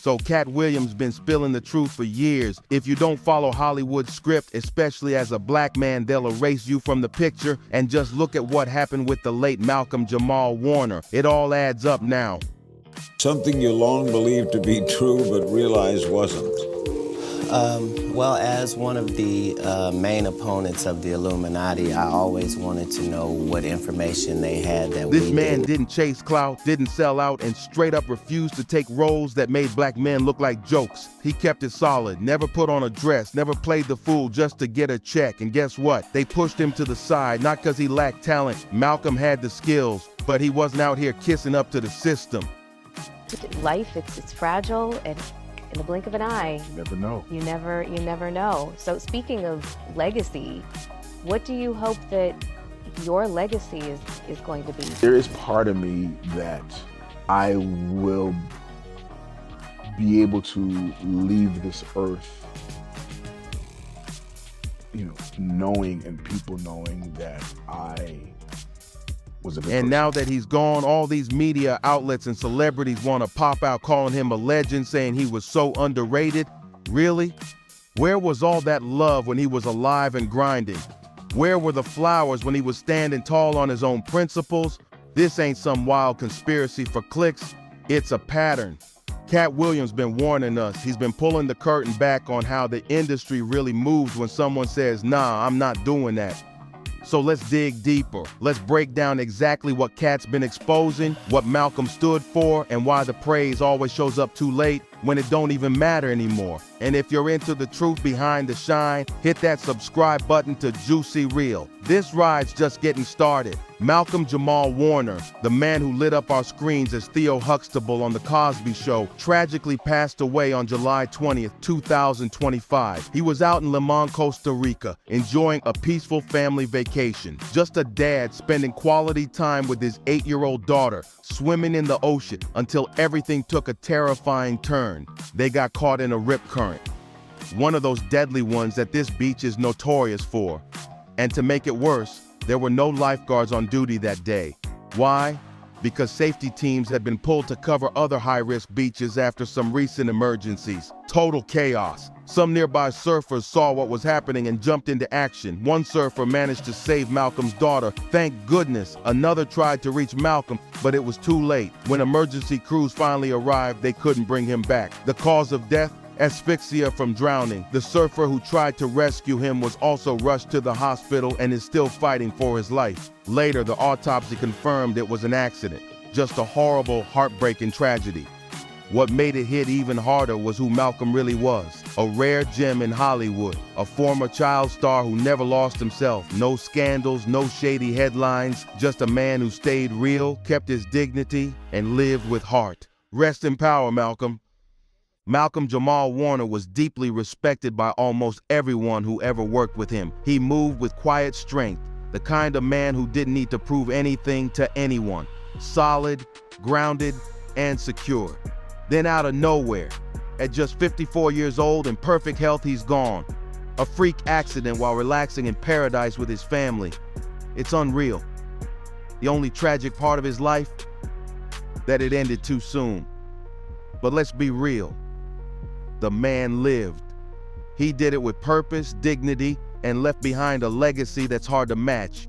So Katt Williams been spilling the truth for years. If you don't follow Hollywood's script, especially as a black man, they'll erase you from the picture. And just look at what happened with the late Malcolm-Jamal Warner. It all adds up now. Something you long believed to be true but realized wasn't. Well, as one of the main opponents of the Illuminati, I always wanted to know what information they had that This man didn't chase clout, didn't sell out, and straight up refused to take roles that made black men look like jokes. He kept it solid, never put on a dress, never played the fool just to get a check. And guess what? They pushed him to the side, not because he lacked talent. Malcolm had the skills, but he wasn't out here kissing up to the system. Life, it's fragile, and in the blink of an eye, you never know. You never know. So speaking of legacy, what do you hope that your legacy is going to be? There is part of me that I will be able to leave this earth, knowing and people knowing that I was a good person. And now that he's gone, all these media outlets and celebrities want to pop out calling him a legend, saying he was so underrated. Really? Where was all that love when he was alive and grinding? Where were the flowers when he was standing tall on his own principles? This ain't some wild conspiracy for clicks. It's a pattern. Katt Williams been warning us. He's been pulling the curtain back on how the industry really moves when someone says, nah, I'm not doing that. So let's dig deeper. Let's break down exactly what Katt's been exposing, what Malcolm stood for, and why the praise always shows up too late when it don't even matter anymore. And if you're into the truth behind the shine, hit that subscribe button to Juicy Real. This ride's just getting started. Malcolm-Jamal Warner, the man who lit up our screens as Theo Huxtable on The Cosby Show, tragically passed away on July 20th, 2025. He was out in Limon, Costa Rica, enjoying a peaceful family vacation. Just a dad spending quality time with his 8-year-old daughter, swimming in the ocean until everything took a terrifying turn. They got caught in a rip current. One of those deadly ones that this beach is notorious for. And to make it worse, there were no lifeguards on duty that day. Why? Because safety teams had been pulled to cover other high-risk beaches after some recent emergencies. Total chaos. Some nearby surfers saw what was happening and jumped into action. One surfer managed to save Malcolm's daughter. Thank goodness. Another tried to reach Malcolm, but it was too late. When emergency crews finally arrived, they couldn't bring him back. The cause of death? Asphyxia from drowning. The surfer who tried to rescue him was also rushed to the hospital and is still fighting for his life. Later, the autopsy confirmed it was an accident. Just a horrible, heartbreaking tragedy. What made it hit even harder was who Malcolm really was. A rare gem in Hollywood. A former child star who never lost himself. No scandals, no shady headlines. Just a man who stayed real, kept his dignity, and lived with heart. Rest in power, Malcolm. Malcolm-Jamal Warner was deeply respected by almost everyone who ever worked with him. He moved with quiet strength, the kind of man who didn't need to prove anything to anyone. Solid, grounded, and secure. Then out of nowhere, at just 54 years old in perfect health, he's gone. A freak accident while relaxing in paradise with his family. It's unreal. The only tragic part of his life? That it ended too soon. But let's be real. The man lived. He did it with purpose, dignity, and left behind a legacy that's hard to match.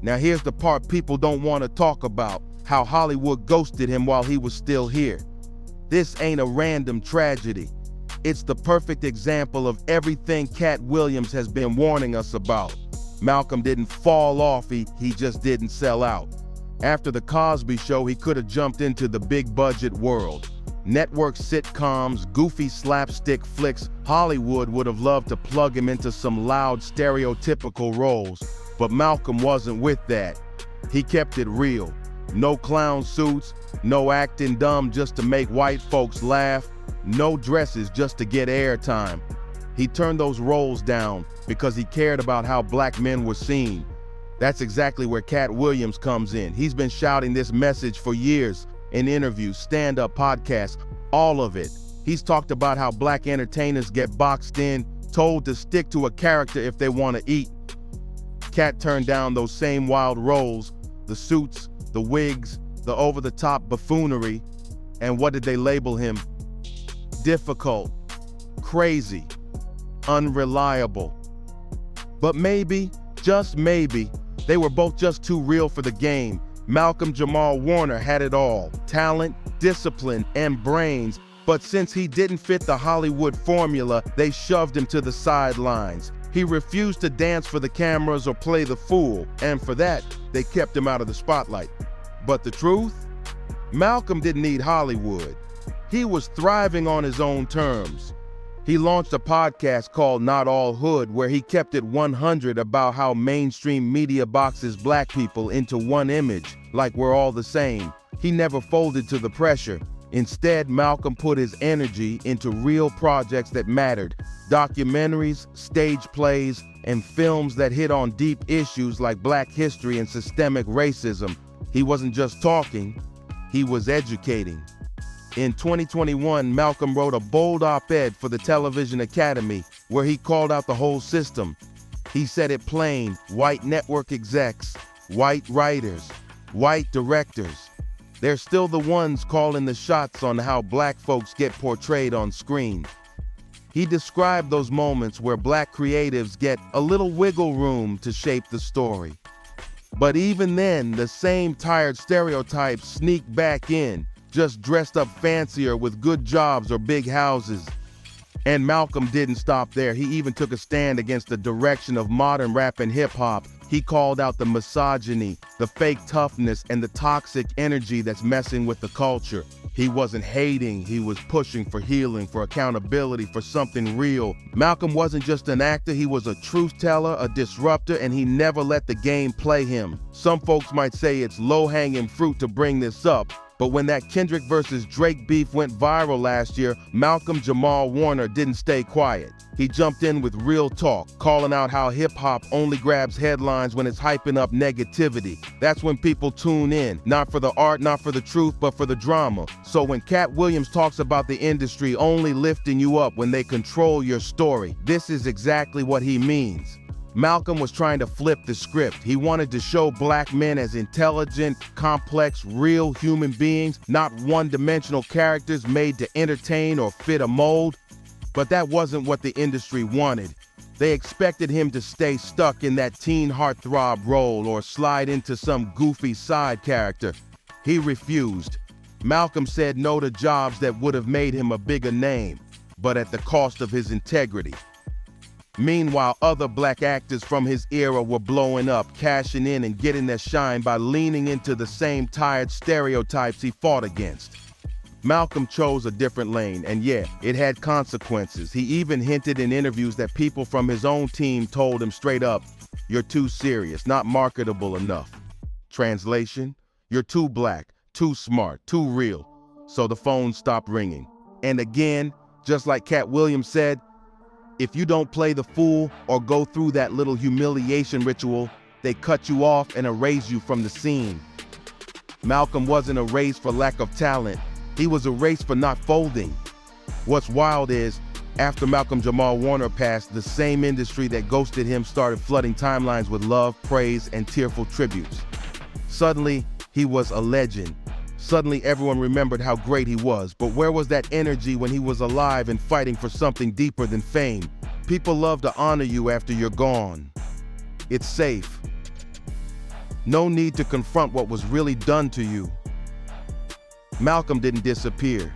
Now here's the part people don't want to talk about, how Hollywood ghosted him while he was still here. This ain't a random tragedy. It's the perfect example of everything Katt Williams has been warning us about. Malcolm didn't fall off, he just didn't sell out. After The Cosby Show, he could have jumped into the big budget world. Network sitcoms, goofy slapstick flicks. Hollywood would have loved to plug him into some loud, stereotypical roles. But Malcolm wasn't with that. He kept it real. No clown suits, no acting dumb just to make white folks laugh, no dresses just to get airtime. He turned those roles down because he cared about how black men were seen. That's exactly where Katt Williams comes in. He's been shouting this message for years. In interviews, stand-up podcasts, all of it. He's talked about how black entertainers get boxed in, told to stick to a character if they want to eat. Katt turned down those same wild roles, the suits, the wigs, the over-the-top buffoonery, and what did they label him? difficult, crazy, unreliable. But maybe, just maybe, they were both just too real for the game. Malcolm-Jamal Warner had it all: talent, discipline, and brains. But since he didn't fit the Hollywood formula, they shoved him to the sidelines. He refused to dance for the cameras or play the fool, and for that, they kept him out of the spotlight. But the truth? Malcolm didn't need Hollywood. He was thriving on his own terms. He launched a podcast called Not All Hood, where he kept it 100 about how mainstream media boxes black people into one image, like we're all the same. He never folded to the pressure. Instead, Malcolm put his energy into real projects that mattered: documentaries, stage plays, and films that hit on deep issues like Black history and systemic racism. He wasn't just talking, he was educating. In 2021, Malcolm wrote a bold op-ed for the Television Academy where he called out the whole system. He said it plain: white network execs, white writers, white directors. They're still the ones calling the shots on how black folks get portrayed on screen. He described those moments where black creatives get a little wiggle room to shape the story. But even then, the same tired stereotypes sneak back in, just dressed up fancier with good jobs or big houses. And Malcolm didn't stop there. He even took a stand against the direction of modern rap and hip-hop. He called out the misogyny, the fake toughness, and the toxic energy that's messing with the culture. He wasn't hating, he was pushing for healing, for accountability, for something real. Malcolm wasn't just an actor, he was a truth teller, a disruptor, and he never let the game play him. Some folks might say it's low-hanging fruit to bring this up, but when that Kendrick versus Drake beef went viral last year, Malcolm-Jamal Warner didn't stay quiet. He jumped in with real talk, calling out how hip-hop only grabs headlines when it's hyping up negativity. That's when people tune in, not for the art, not for the truth, but for the drama. So when Katt Williams talks about the industry only lifting you up when they control your story, this is exactly what he means. Malcolm was trying to flip the script. He wanted to show black men as intelligent, complex, real human beings, not one-dimensional characters made to entertain or fit a mold. But that wasn't what the industry wanted. They expected him to stay stuck in that teen heartthrob role or slide into some goofy side character. He refused. Malcolm said no to jobs that would have made him a bigger name, but at the cost of his integrity. Meanwhile, other black actors from his era were blowing up, cashing in and getting their shine by leaning into the same tired stereotypes he fought against. Malcolm chose a different lane, and yeah, it had consequences. He even hinted in interviews that people from his own team told him straight up, "You're too serious, not marketable enough." Translation: you're too black, too smart, too real. So the phone stopped ringing. And again, just like Katt Williams said, if you don't play the fool or go through that little humiliation ritual, they cut you off and erase you from the scene. Malcolm wasn't erased for lack of talent. He was erased for not folding. What's wild is, after Malcolm-Jamal Warner passed, the same industry that ghosted him started flooding timelines with love, praise, and tearful tributes. Suddenly, he was a legend. Suddenly, everyone remembered how great he was. But where was that energy when he was alive and fighting for something deeper than fame? People love to honor you after you're gone. It's safe. No need to confront what was really done to you. Malcolm didn't disappear.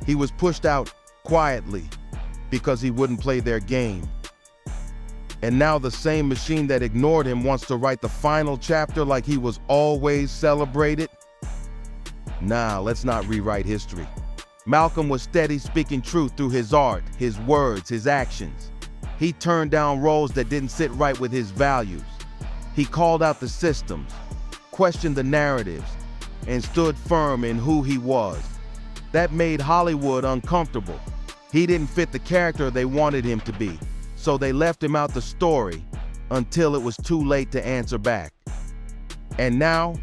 He was pushed out quietly because he wouldn't play their game. And now the same machine that ignored him wants to write the final chapter like he was always celebrated. Nah, let's not rewrite history. Malcolm was steady speaking truth through his art, his words, his actions. He turned down roles that didn't sit right with his values. He called out the systems, questioned the narratives, and stood firm in who he was. That made Hollywood uncomfortable. He didn't fit the character they wanted him to be, so they left him out the story until it was too late to answer back. And now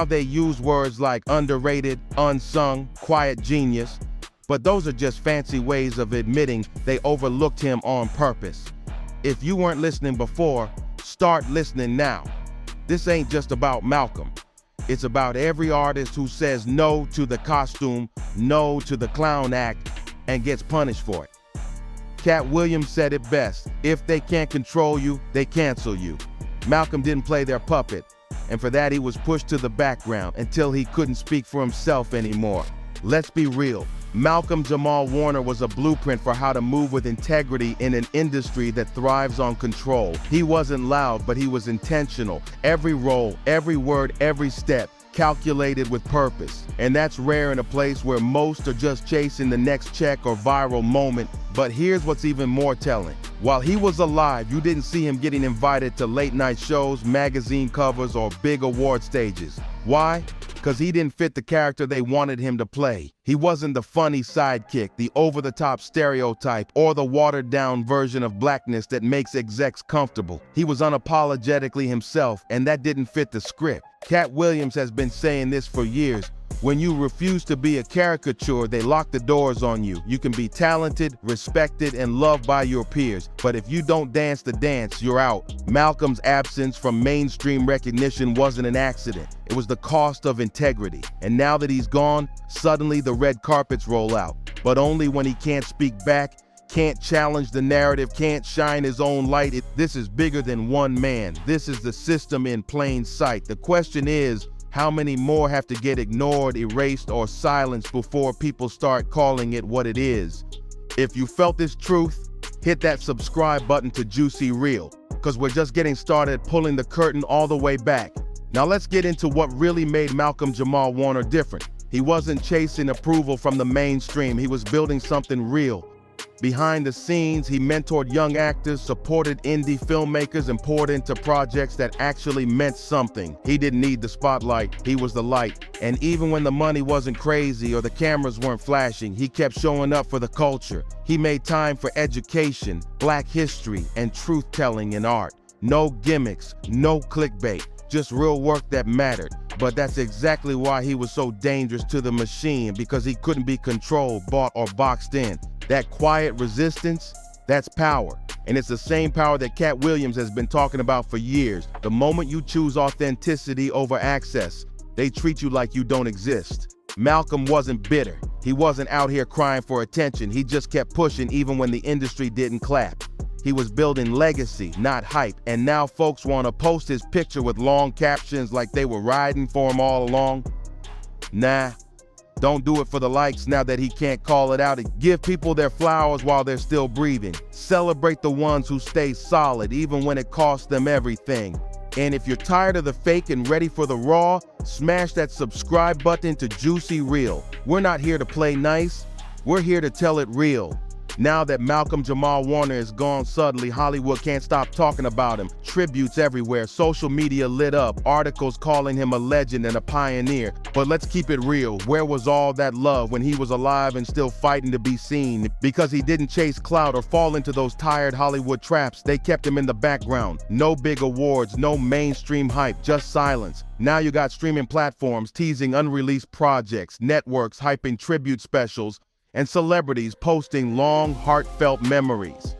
they use words like underrated, unsung, quiet genius, but those are just fancy ways of admitting they overlooked him on purpose. If you weren't listening before, start listening now. This ain't just about Malcolm. It's about every artist who says no to the costume, no to the clown act, and gets punished for it. Katt Williams said it best: if they can't control you, they cancel you. Malcolm didn't play their puppet, and for that he was pushed to the background until he couldn't speak for himself anymore. Let's be real. Malcolm-Jamal Warner was a blueprint for how to move with integrity in an industry that thrives on control. He wasn't loud, but he was intentional. Every role, every word, every step, calculated with purpose. And that's rare in a place where most are just chasing the next check or viral moment. But here's what's even more telling. While he was alive, you didn't see him getting invited to late-night shows, magazine covers, or big award stages. Why? Because he didn't fit the character they wanted him to play. He wasn't the funny sidekick, the over-the-top stereotype, or the watered-down version of blackness that makes execs comfortable. He was unapologetically himself, and that didn't fit the script. Katt Williams has been saying this for years. When you refuse to be a caricature, they lock the doors on you. You can be talented, respected, and loved by your peers, but if you don't dance the dance, you're out. Malcolm's absence from mainstream recognition wasn't an accident. It was the cost of integrity. And now that he's gone, suddenly the red carpets roll out, but only when he can't speak back, can't challenge the narrative, can't shine his own light. This is bigger than one man. This is the system in plain sight. The question is, how many more have to get ignored, erased, or silenced before people start calling it what it is? If you felt this truth, hit that subscribe button to Juicy Real, because we're just getting started pulling the curtain all the way back. Now let's get into what really made Malcolm-Jamal Warner different. He wasn't chasing approval from the mainstream. He was building something real. Behind the scenes, he mentored young actors, supported indie filmmakers, and poured into projects that actually meant something. He didn't need the spotlight, he was the light. And even when the money wasn't crazy or the cameras weren't flashing, he kept showing up for the culture. He made time for education, Black history, and truth-telling in art. No gimmicks, no clickbait, just real work that mattered. But that's exactly why he was so dangerous to the machine, because he couldn't be controlled, bought, or boxed in. That quiet resistance, that's power. And it's the same power that Katt Williams has been talking about for years. The moment you choose authenticity over access, they treat you like you don't exist. Malcolm wasn't bitter. He wasn't out here crying for attention. He just kept pushing even when the industry didn't clap. He was building legacy, not hype. And now folks want to post his picture with long captions like they were riding for him all along. Nah. Don't do it for the likes now that he can't call it out. Give people their flowers while they're still breathing. Celebrate the ones who stay solid, even when it costs them everything. And if you're tired of the fake and ready for the raw, smash that subscribe button to Juicy Real. We're not here to play nice, we're here to tell it real. Now that Malcolm-Jamal Warner is gone suddenly, Hollywood can't stop talking about him. Tributes everywhere, social media lit up, articles calling him a legend and a pioneer. But let's keep it real. Where was all that love when he was alive and still fighting to be seen? Because he didn't chase clout or fall into those tired Hollywood traps, they kept him in the background. No big awards, no mainstream hype, just silence. Now you got streaming platforms teasing unreleased projects, networks hyping tribute specials, and celebrities posting long, heartfelt memories.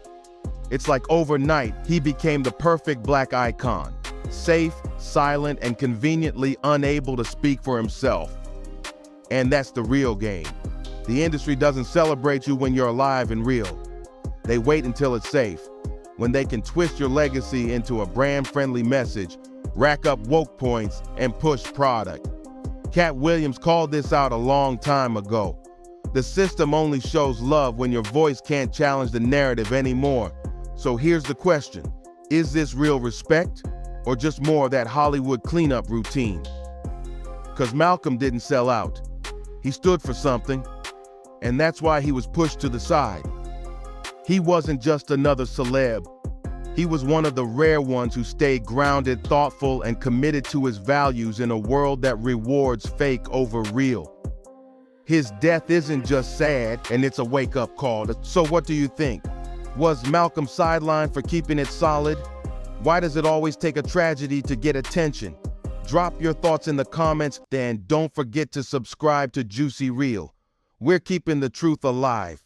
It's like overnight, he became the perfect Black icon. Safe, silent, and conveniently unable to speak for himself. And that's the real game. The industry doesn't celebrate you when you're alive and real. They wait until it's safe, when they can twist your legacy into a brand-friendly message, rack up woke points, and push product. Katt Williams called this out a long time ago. The system only shows love when your voice can't challenge the narrative anymore. So here's the question. Is this real respect or just more of that Hollywood cleanup routine? Because Malcolm didn't sell out. He stood for something, and that's why he was pushed to the side. He wasn't just another celeb. He was one of the rare ones who stayed grounded, thoughtful, and committed to his values in a world that rewards fake over real. His death isn't just sad, and it's a wake-up call. So what do you think? Was Malcolm sidelined for keeping it solid? Why does it always take a tragedy to get attention? Drop your thoughts in the comments, then don't forget to subscribe to Juicy Real. We're keeping the truth alive.